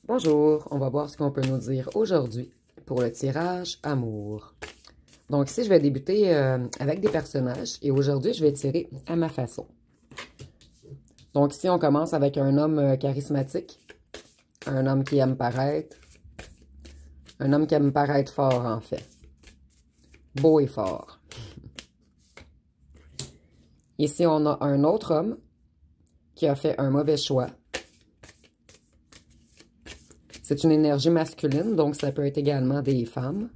Bonjour, on va voir ce qu'on peut nous dire aujourd'hui pour le tirage amour. Donc ici, je vais débuter avec des personnages et aujourd'hui, je vais tirer à ma façon. Donc ici, on commence avec un homme charismatique, un homme qui aime paraître, un homme qui aime paraître fort en fait, beau et fort. Ici, on a un autre homme qui a fait un mauvais choix. C'est une énergie masculine, donc ça peut être également des femmes.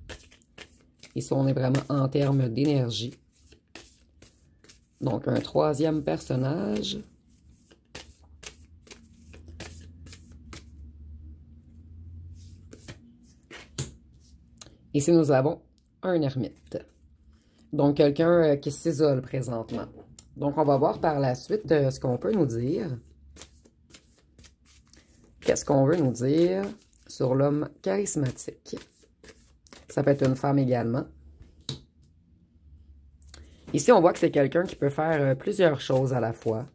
Ici, on est vraiment en termes d'énergie. Donc, un troisième personnage. Ici, nous avons un ermite. Donc, quelqu'un qui s'isole présentement. Donc, on va voir par la suite ce qu'on peut nous dire. Qu'est-ce qu'on veut nous dire sur l'homme charismatique? Ça peut être une femme également. Ici, on voit que c'est quelqu'un qui peut faire plusieurs choses à la fois.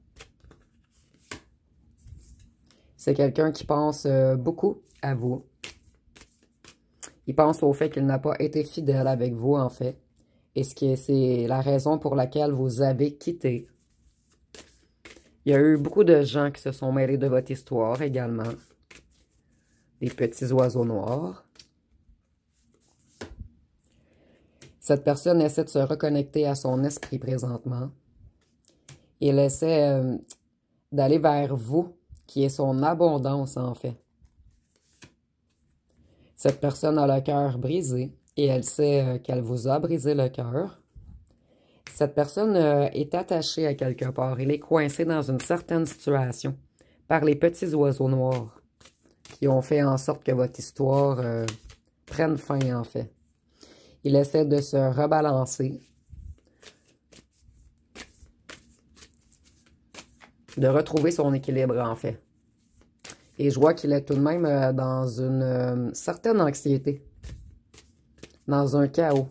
C'est quelqu'un qui pense beaucoup à vous. Il pense au fait qu'il n'a pas été fidèle avec vous, en fait. Et c'est la raison pour laquelle vous avez quitté. Il y a eu beaucoup de gens qui se sont mêlés de votre histoire également. Des petits oiseaux noirs. Cette personne essaie de se reconnecter à son esprit présentement. Il essaie d'aller vers vous, qui est son abondance en fait. Cette personne a le cœur brisé et elle sait qu'elle vous a brisé le cœur. Cette personne est attachée à quelque part. Elle est coincée dans une certaine situation par les petits oiseaux noirs qui ont fait en sorte que votre histoire prenne fin en fait. Il essaie de se rebalancer, de retrouver son équilibre en fait. Et je vois qu'il est tout de même dans une certaine anxiété, dans un chaos.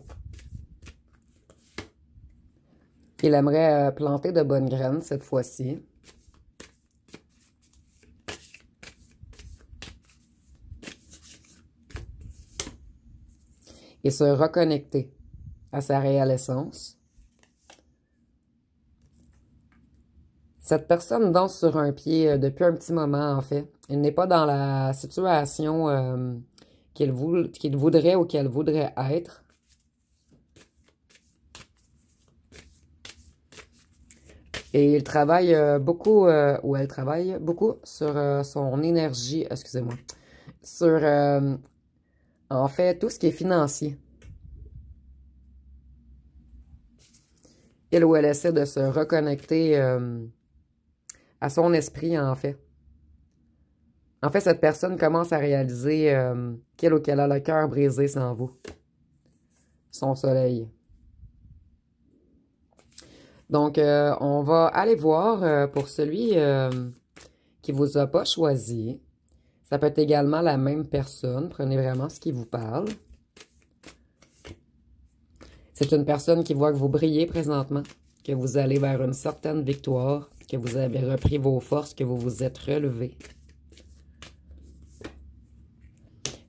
Il aimerait planter de bonnes graines cette fois-ci. Et se reconnecter à sa réelle essence. Cette personne danse sur un pied depuis un petit moment, en fait. Il n'est pas dans la situation qu'il voudrait ou qu'elle voudrait être. Et il travaille beaucoup, ou elle travaille beaucoup sur son énergie, excusez-moi, sur, en fait, tout ce qui est financier. Il ou elle essaie de se reconnecter à son esprit, en fait. En fait, cette personne commence à réaliser qu'elle ou qu'elle a le cœur brisé sans vous. Son soleil. Donc, on va aller voir pour celui qui ne vous a pas choisi. Ça peut être également la même personne. Prenez vraiment ce qui vous parle. C'est une personne qui voit que vous brillez présentement, que vous allez vers une certaine victoire, que vous avez repris vos forces, que vous vous êtes relevé.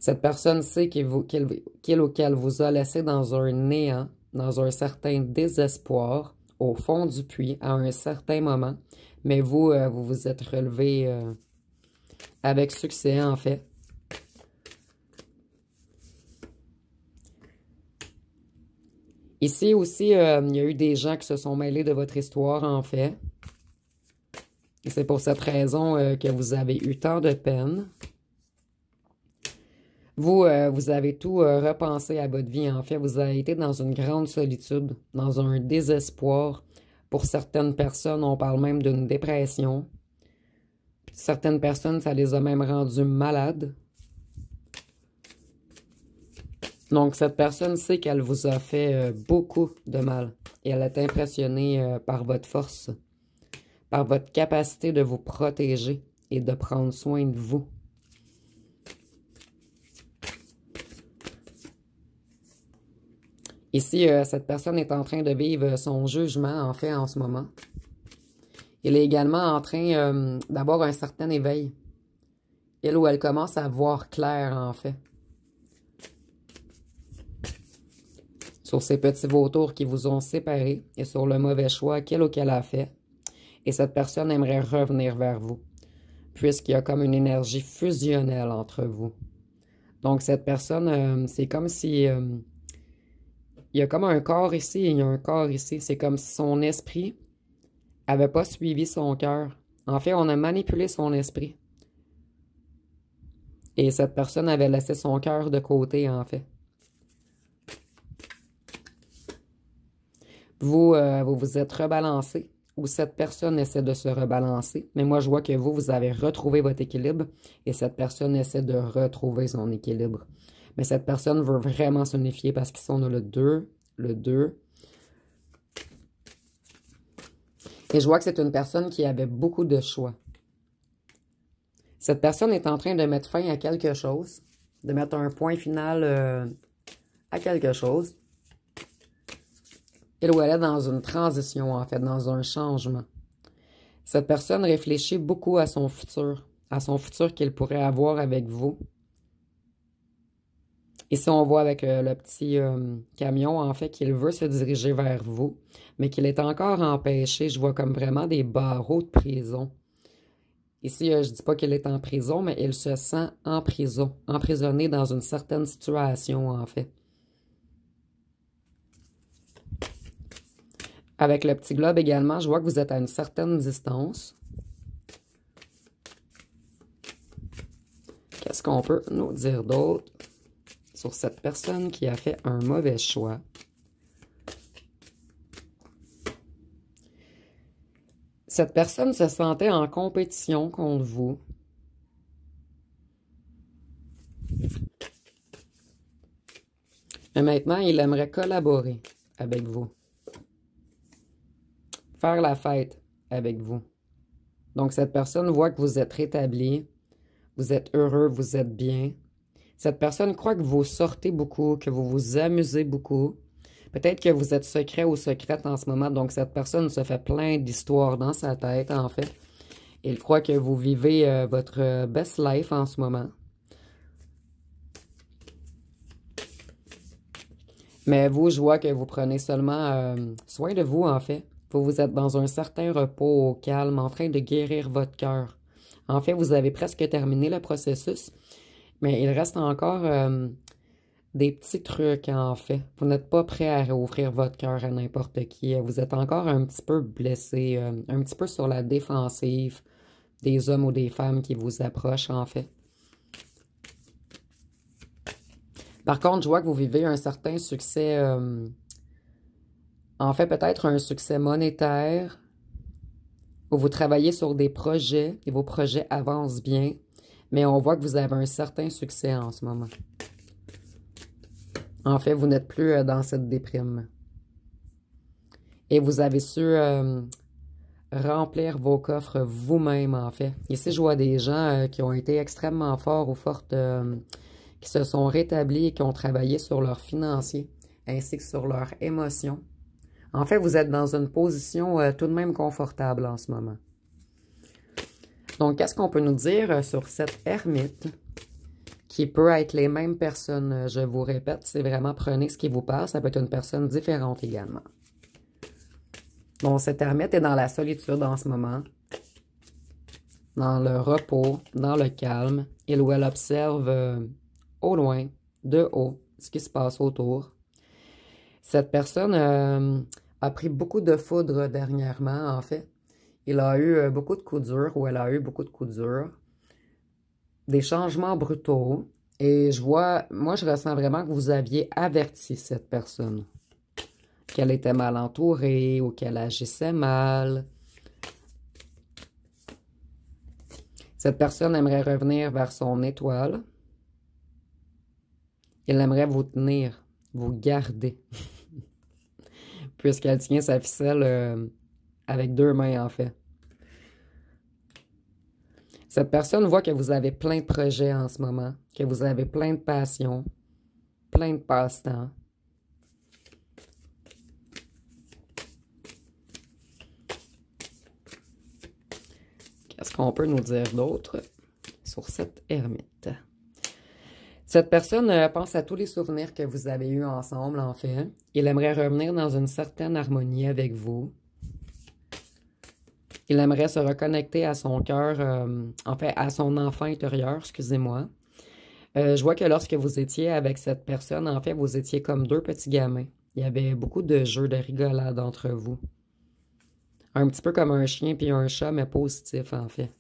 Cette personne sait qu'il ou qu'elle vous a laissé dans un néant, dans un certain désespoir, au fond du puits, à un certain moment. Mais vous, vous vous êtes relevé avec succès, en fait. Ici aussi, il y a eu des gens qui se sont mêlés de votre histoire, en fait. Et c'est pour cette raison que vous avez eu tant de peine. Vous, vous avez tout repensé à votre vie, en fait. Vous avez été dans une grande solitude, dans un désespoir. Pour certaines personnes, on parle même d'une dépression. Certaines personnes, ça les a même rendus malades. Donc, cette personne sait qu'elle vous a fait beaucoup de mal. Et elle est impressionnée par votre force, par votre capacité de vous protéger et de prendre soin de vous. Ici, cette personne est en train de vivre son jugement, en fait, en ce moment. Il est également en train d'avoir un certain éveil. il ou elle commence à voir clair, en fait. Sur ces petits vautours qui vous ont séparés et sur le mauvais choix qu'il ou qu'elle a fait. Et cette personne aimerait revenir vers vous, puisqu'il y a comme une énergie fusionnelle entre vous. Donc, cette personne, c'est comme si... il y a comme un corps ici et il y a un corps ici. C'est comme si son esprit n'avait pas suivi son cœur. En fait, on a manipulé son esprit. Et cette personne avait laissé son cœur de côté, en fait. Vous vous êtes rebalancé, ou cette personne essaie de se rebalancer. Mais moi, je vois que vous avez retrouvé votre équilibre et cette personne essaie de retrouver son équilibre. Mais cette personne veut vraiment s'unifier parce qu'ils sont le 2, le 2. Et je vois que c'est une personne qui avait beaucoup de choix. Cette personne est en train de mettre fin à quelque chose, de mettre un point final à quelque chose. Il ou elle est dans une transition, en fait, dans un changement. Cette personne réfléchit beaucoup à son futur qu'il pourrait avoir avec vous. Ici, on voit avec le petit camion, en fait, qu'il veut se diriger vers vous, mais qu'il est encore empêché. Je vois comme vraiment des barreaux de prison. Ici, je ne dis pas qu'il est en prison, mais il se sent en prison, emprisonné dans une certaine situation, en fait. Avec le petit globe également, je vois que vous êtes à une certaine distance. Qu'est-ce qu'on peut nous dire d'autre sur cette personne qui a fait un mauvais choix? Cette personne se sentait en compétition contre vous. Mais maintenant, il aimerait collaborer avec vous. Faire la fête avec vous. Donc, cette personne voit que vous êtes rétabli, vous êtes heureux, vous êtes bien. Cette personne croit que vous sortez beaucoup, que vous vous amusez beaucoup. Peut-être que vous êtes secret ou secrète en ce moment, donc cette personne se fait plein d'histoires dans sa tête, en fait. Il croit que vous vivez votre best life en ce moment. Mais vous, je vois que vous prenez seulement soin de vous, en fait. Vous êtes dans un certain repos, au calme, en train de guérir votre cœur. En fait, vous avez presque terminé le processus, mais il reste encore des petits trucs, en fait. Vous n'êtes pas prêt à réouvrir votre cœur à n'importe qui. Vous êtes encore un petit peu blessé, un petit peu sur la défensive des hommes ou des femmes qui vous approchent, en fait. Par contre, je vois que vous vivez un certain succès, en fait, peut-être un succès monétaire, où vous travaillez sur des projets et vos projets avancent bien, mais on voit que vous avez un certain succès en ce moment. En fait, vous n'êtes plus dans cette déprime. Et vous avez su remplir vos coffres vous-même, en fait. Ici, je vois des gens qui ont été extrêmement forts ou fortes, qui se sont rétablis et qui ont travaillé sur leurs financiers, ainsi que sur leurs émotions. En fait, vous êtes dans une position tout de même confortable en ce moment. Donc, qu'est-ce qu'on peut nous dire sur cette ermite qui peut être les mêmes personnes? Je vous répète, c'est vraiment prenez ce qui vous passe. Ça peut être une personne différente également. Bon, cette ermite est dans la solitude en ce moment, dans le repos, dans le calme. Il ou elle observe au loin, de haut, ce qui se passe autour. Cette personne a pris beaucoup de foudre dernièrement, en fait. Il a eu beaucoup de coups durs, ou elle a eu beaucoup de coups durs. Des changements brutaux. Et je vois, moi, je ressens vraiment que vous aviez averti cette personne. Qu'elle était mal entourée ou qu'elle agissait mal. Cette personne aimerait revenir vers son étoile. Elle aimerait vous tenir, vous garder. Puisqu'elle tient sa ficelle avec 2 mains, en fait. Cette personne voit que vous avez plein de projets en ce moment, que vous avez plein de passions, plein de passe-temps. Qu'est-ce qu'on peut nous dire d'autre sur cette ermite. Cette personne pense à tous les souvenirs que vous avez eus ensemble, en fait. Il aimerait revenir dans une certaine harmonie avec vous. Il aimerait se reconnecter à son cœur, en fait, à son enfant intérieur, excusez-moi. Je vois que lorsque vous étiez avec cette personne, en fait, vous étiez comme deux petits gamins. Il y avait beaucoup de jeux, de rigolade entre vous. Un petit peu comme un chien puis un chat, mais positif, en fait.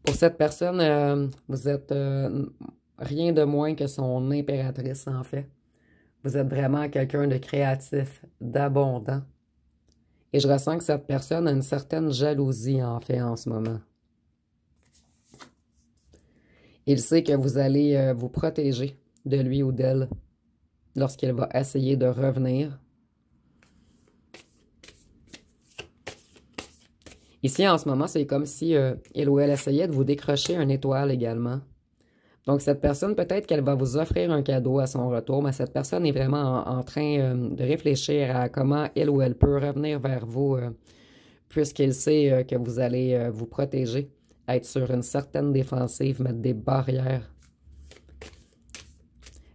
Pour cette personne, vous êtes rien de moins que son impératrice, en fait. Vous êtes vraiment quelqu'un de créatif, d'abondant. Et je ressens que cette personne a une certaine jalousie, en fait, en ce moment. Il sait que vous allez vous protéger de lui ou d'elle lorsqu'il va essayer de revenir. Ici, en ce moment, c'est comme si il ou elle essayait de vous décrocher une étoile également. Donc, cette personne, peut-être qu'elle va vous offrir un cadeau à son retour, mais cette personne est vraiment en train de réfléchir à comment il ou elle peut revenir vers vous, puisqu'il sait que vous allez vous protéger, être sur une certaine défensive, mettre des barrières.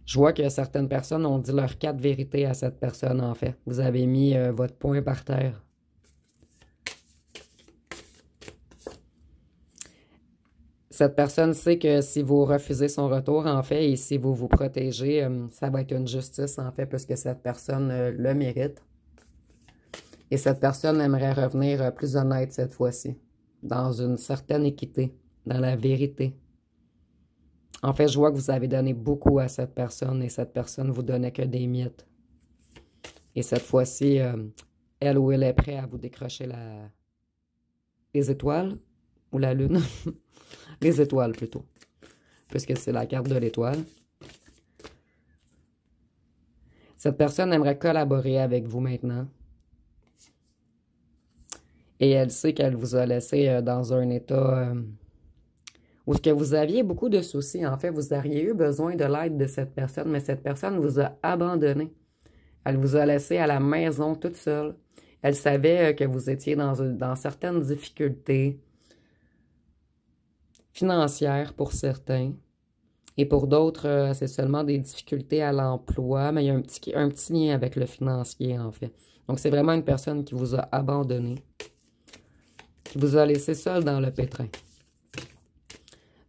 Je vois que certaines personnes ont dit leurs 4 vérités à cette personne, en fait. Vous avez mis votre poing par terre. Cette personne sait que si vous refusez son retour, en fait, et si vous vous protégez, ça va être une justice, en fait, puisque cette personne le mérite. Et cette personne aimerait revenir plus honnête cette fois-ci, dans une certaine équité, dans la vérité. En fait, je vois que vous avez donné beaucoup à cette personne et cette personne vous donnait que des miettes. Et cette fois-ci, elle ou elle est prête à vous décrocher les étoiles ou la lune. Les étoiles, plutôt, puisque c'est la carte de l'étoile. Cette personne aimerait collaborer avec vous maintenant. Et elle sait qu'elle vous a laissé dans un état où ce que vous aviez beaucoup de soucis. En fait, vous auriez eu besoin de l'aide de cette personne, mais cette personne vous a abandonné. Elle vous a laissé à la maison toute seule. Elle savait que vous étiez dans certaines difficultés financières pour certains. Et pour d'autres, c'est seulement des difficultés à l'emploi, mais il y a un petit lien avec le financier, en fait. Donc, c'est vraiment une personne qui vous a abandonné, qui vous a laissé seul dans le pétrin.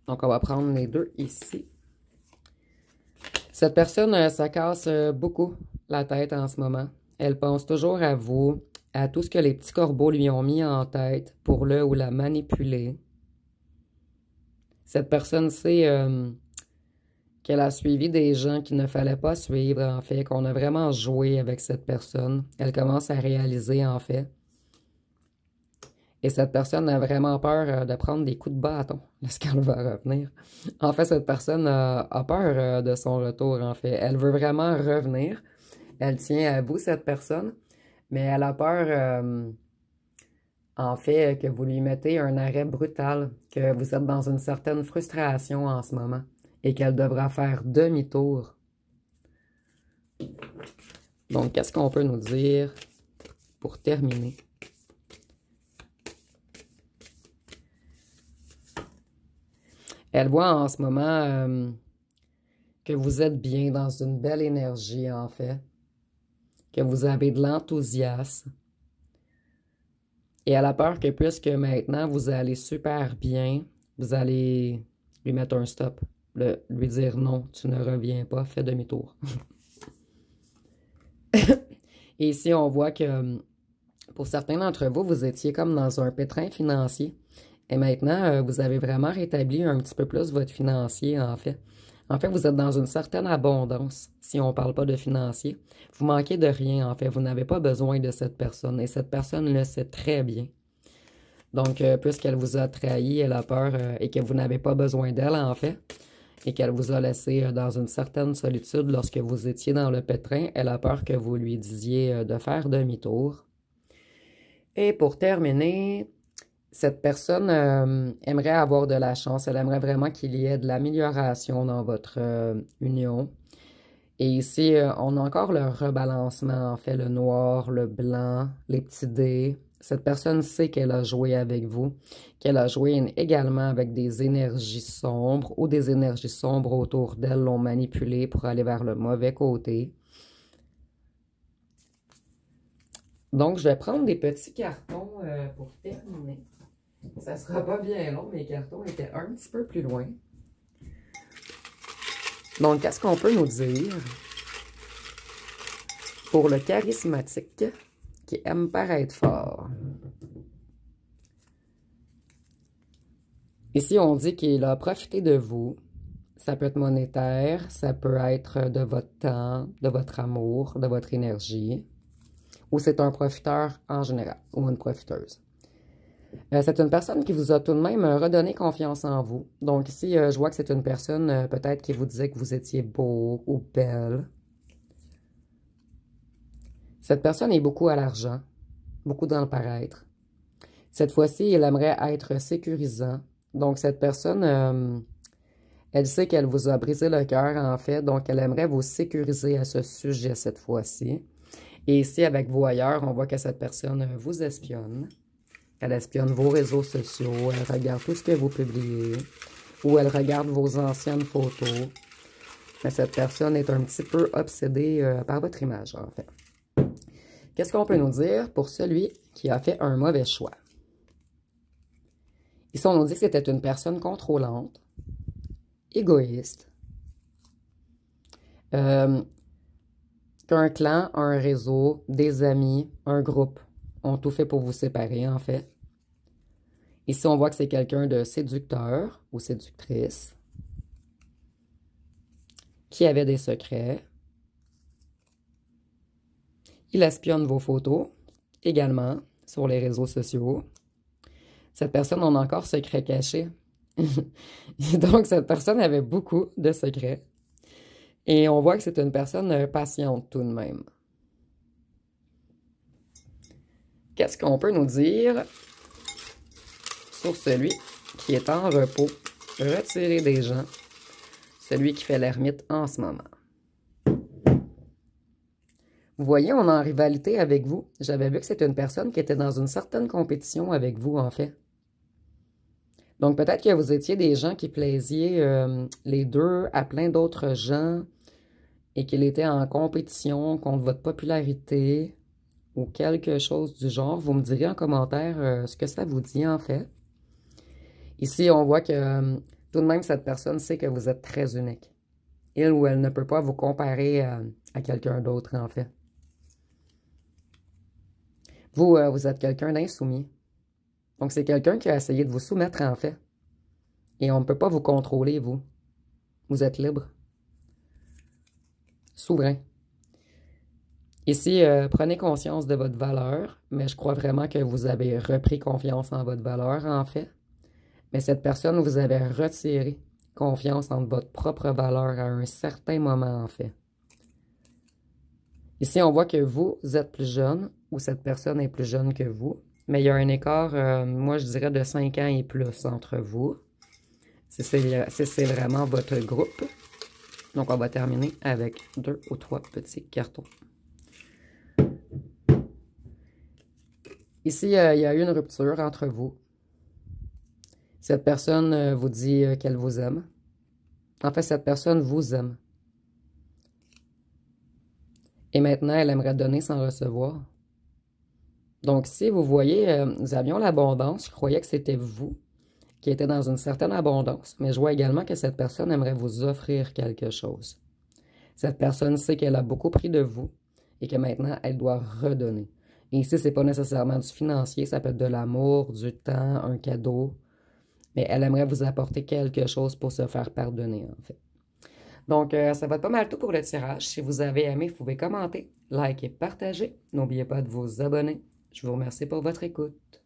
Donc, on va prendre les deux ici. Cette personne, ça casse beaucoup la tête en ce moment. Elle pense toujours à vous, à tout ce que les petits corbeaux lui ont mis en tête pour le ou la manipuler. Cette personne sait qu'elle a suivi des gens qu'il ne fallait pas suivre, en fait, qu'on a vraiment joué avec cette personne. Elle commence à réaliser, en fait. Et cette personne a vraiment peur de prendre des coups de bâton lorsqu'elle va revenir. En fait, cette personne a peur de son retour, en fait. Elle veut vraiment revenir. Elle tient à vous, cette personne, mais elle a peur... en fait, que vous lui mettez un arrêt brutal, que vous êtes dans une certaine frustration en ce moment et qu'elle devra faire demi-tour. Donc, qu'est-ce qu'on peut nous dire pour terminer? Elle voit en ce moment que vous êtes bien dans une belle énergie, en fait, que vous avez de l'enthousiasme. Et elle a peur que puisque maintenant vous allez super bien, vous allez lui mettre un stop, lui dire non, tu ne reviens pas, fais demi-tour. Et ici, on voit que pour certains d'entre vous, vous étiez comme dans un pétrin financier. Et maintenant, vous avez vraiment rétabli un petit peu plus votre financier, en fait. En fait, vous êtes dans une certaine abondance, si on ne parle pas de financier. Vous manquez de rien, en fait. Vous n'avez pas besoin de cette personne. Et cette personne le sait très bien. Donc, puisqu'elle vous a trahi, elle a peur et que vous n'avez pas besoin d'elle, en fait, et qu'elle vous a laissé dans une certaine solitude lorsque vous étiez dans le pétrin, elle a peur que vous lui disiez de faire demi-tour. Et pour terminer... Cette personne aimerait avoir de la chance. Elle aimerait vraiment qu'il y ait de l'amélioration dans votre union. Et ici, on a encore le rebalancement, en fait, le noir, le blanc, les petits dés. Cette personne sait qu'elle a joué avec vous, qu'elle a joué également avec des énergies sombres ou des énergies sombres autour d'elle l'ont manipulée pour aller vers le mauvais côté. Donc, je vais prendre des petits cartons pour terminer. Ça ne sera pas bien long, mes cartons étaient un petit peu plus loin. Donc, qu'est-ce qu'on peut nous dire pour le charismatique qui aime paraître fort? Ici, on dit qu'il a profité de vous. Ça peut être monétaire, ça peut être de votre temps, de votre amour, de votre énergie. Ou c'est un profiteur en général, ou une profiteuse. C'est une personne qui vous a tout de même redonné confiance en vous. Donc ici, je vois que c'est une personne peut-être qui vous disait que vous étiez beau ou belle. Cette personne est beaucoup à l'argent, beaucoup dans le paraître. Cette fois-ci, elle aimerait être sécurisant. Donc cette personne, elle sait qu'elle vous a brisé le cœur en fait, donc elle aimerait vous sécuriser à ce sujet cette fois-ci. Et ici, avec vous ailleurs, on voit que cette personne vous espionne. Elle espionne vos réseaux sociaux, elle regarde tout ce que vous publiez, ou elle regarde vos anciennes photos. Mais cette personne est un petit peu obsédée par votre image, en fait. Qu'est-ce qu'on peut nous dire pour celui qui a fait un mauvais choix? Ici, on nous dit que c'était une personne contrôlante, égoïste, qu'un clan, un réseau, des amis, un groupe ont tout fait pour vous séparer, en fait. Ici, on voit que c'est quelqu'un de séducteur ou séductrice qui avait des secrets. Il espionne vos photos également sur les réseaux sociaux. Cette personne en a encore secret caché. Donc, cette personne avait beaucoup de secrets. Et on voit que c'est une personne patiente tout de même. Qu'est-ce qu'on peut nous dire sur celui qui est en repos, retiré des gens, celui qui fait l'ermite en ce moment? Vous voyez, on est en rivalité avec vous. J'avais vu que c'était une personne qui était dans une certaine compétition avec vous, en fait. Donc, peut-être que vous étiez des gens qui plaisiez les deux à plein d'autres gens et qu'il était en compétition contre votre popularité ou quelque chose du genre. Vous me direz en commentaire ce que ça vous dit, en fait. Ici, on voit que tout de même, cette personne sait que vous êtes très unique. Il ou elle ne peut pas vous comparer à quelqu'un d'autre, en fait. Vous, vous êtes quelqu'un d'insoumis. Donc, c'est quelqu'un qui a essayé de vous soumettre, en fait. Et on ne peut pas vous contrôler, vous. Vous êtes libre. Souverain. Ici, prenez conscience de votre valeur, mais je crois vraiment que vous avez repris confiance en votre valeur, en fait. Mais cette personne vous avait retiré confiance en votre propre valeur à un certain moment, en fait. Ici, on voit que vous êtes plus jeune, ou cette personne est plus jeune que vous, mais il y a un écart, moi je dirais de 5 ans et plus entre vous. C'est vraiment votre groupe. Donc, on va terminer avec 2 ou 3 petits cartons. Ici, il y a eu une rupture entre vous. Cette personne vous dit qu'elle vous aime. En fait, cette personne vous aime. Et maintenant, elle aimerait donner sans recevoir. Donc, si vous voyez, nous avions l'abondance. Je croyais que c'était vous qui étiez dans une certaine abondance. Mais je vois également que cette personne aimerait vous offrir quelque chose. Cette personne sait qu'elle a beaucoup pris de vous et que maintenant, elle doit redonner. Et ici, ce n'est pas nécessairement du financier. Ça peut être de l'amour, du temps, un cadeau. Mais elle aimerait vous apporter quelque chose pour se faire pardonner, en fait. Donc, ça va être pas mal tout pour le tirage. Si vous avez aimé, vous pouvez commenter, liker, partager. N'oubliez pas de vous abonner. Je vous remercie pour votre écoute.